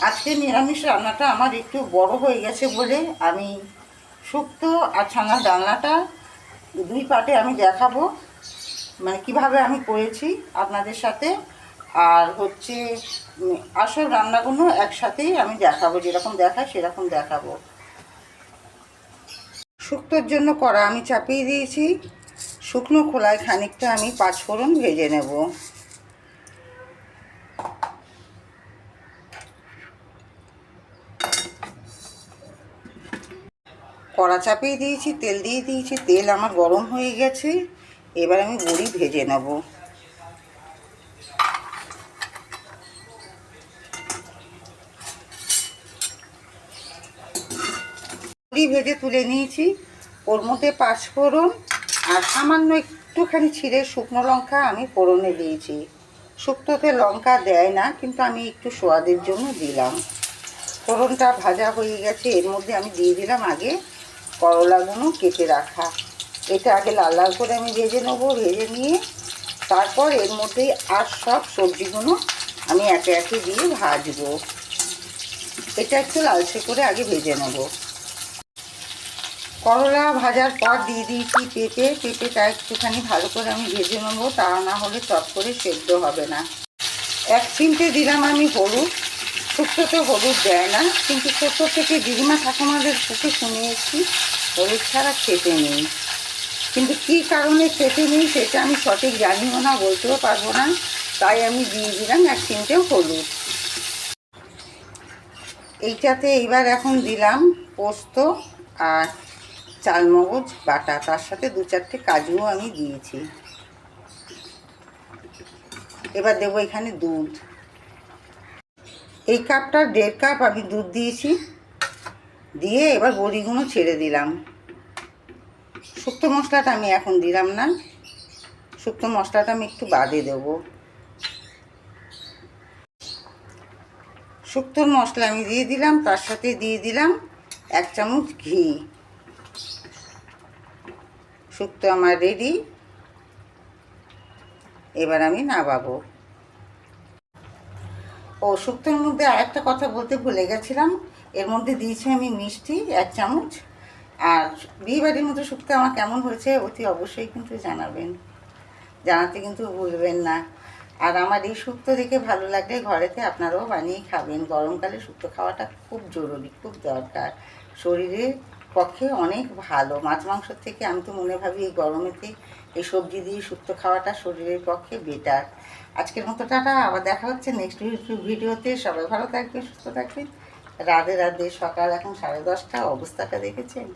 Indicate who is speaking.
Speaker 1: আজকে নিরামিষ রান্নাটা আমার একটু বড় হয়ে গেছে বলে আমি শুক্তো আর ছানার ডালনাটা দুই পার্টে আমি দেখাবো, মানে কিভাবে আমি করেছি আপনাদের সাথে। আর হচ্ছে আসল রান্নাগুলো একসাথেই আমি দেখাবো, যেরকম দেখায় সেরকম দেখাবো। শুক্তোর জন্য কড়া আমি চাপিয়ে দিয়েছি, শুকনো খোলায় খানিকটা আমি পাঁচফোড়ন ভেজে নেব। কড়া চাপিয়ে দিয়েছি, তেল দিয়ে দিয়েছি, তেল আমার গরম হয়ে গেছে। এবার আমি বড়ি ভেজে নেব। বড়ি ভেজে তুলে নিয়েছি, ওর মধ্যে পাঁচফোড়ন আর সামান্য একটুখানি ছিঁড়ে শুকনো লঙ্কা আমি ফোড়নে দিয়েছি। শুক্তোতে লঙ্কা দেয় না, কিন্তু আমি একটু স্বাদের জন্য দিলাম। ফোড়নটা ভাজা হয়ে গেছে, এর মধ্যে আমি দিয়ে দিলাম আগে করলাগুলো কেটে রাখা। এটা আগে লাল লাল করে আমি ভেজে নেবো, ভেজে নিয়ে তারপর এর মধ্যে আর সব সবজিগুলো আমি একে একে দিয়ে ভাজবো। এটা একটু লালচে করে আগে ভেজে নেব। করলা ভাজার পর দিয়ে দিয়েছি পেঁপেটা একটুখানি ভালো করে আমি ভেজে নেবো, তা না হলে চট করে সেদ্ধ হবে না। এক চিমটে দিলাম আমি হলুদ। শুক্তোতে হলুদ দেয় না, কিন্তু ছোটো থেকে দিদিমা ঠাকুমাদের মুখে শুনিয়েছি হলুদ ছাড়া খেতে নেই। কিন্তু কী কারণে খেতে নেই সেটা আমি সঠিক জানিও না, বলতেও পারবো না, তাই আমি দিয়ে দিলাম এক চিমটে হলুদ। এইটাতে এইবার এখন দিলাম পোস্ত আর চালমগজ বাটা, তার সাথে দু চারটে কাজুও আমি দিয়েছি। এবার দেবো এখানে দুধ। এই কাপটা 1.5 কাপ আমি দুধ দিয়েছি, দিয়ে এবার বড়িগুলো ছেড়ে দিলাম। শুক্তো মশলাটা আমি এখন দিলাম না, শুক্তো মশলাটা আমি একটু বাদে দেবো। শুক্তোর মশলা আমি দিয়ে দিলাম, তার সাথে দিয়ে দিলাম 1 চামচ ঘি। শুক্তো আমার রেডি, এবার আমি নামাবো। ও শুক্তোর মধ্যে আরেকটা কথা বলতে ভুলে গেছিলাম, এর মধ্যে দিয়েছি আমি মিষ্টি 1 চামচ। আর বিয়েবাড়ির মতো শুক্তো আমার কেমন হয়েছে অতি অবশ্যই কিন্তু জানাবেন, জানাতে কিন্তু ভুলবেন না। আর আমার এই শুক্তো দেখে ভালো লাগলে ঘরেতে আপনারাও বানিয়ে খাবেন। গরমকালে শুক্তো খাওয়াটা খুব জরুরি, খুব দরকার, শরীরের পক্ষে অনেক ভালো। মাছ মাংসর থেকে আমি তো মনে ভাবি এই গরমেতে এই সবজি দিয়ে শুক্তো খাওয়াটা শরীরের পক্ষে বেটার। আজকের মতো টাটা, আবার দেখা হচ্ছে নেক্সট ভিডিওতে। সবাই ভালো থাকবে, সুস্থ থাকবেন। রাধে রাধে। সকাল এখন 10:30, অবস্থাটা দেখেছেন।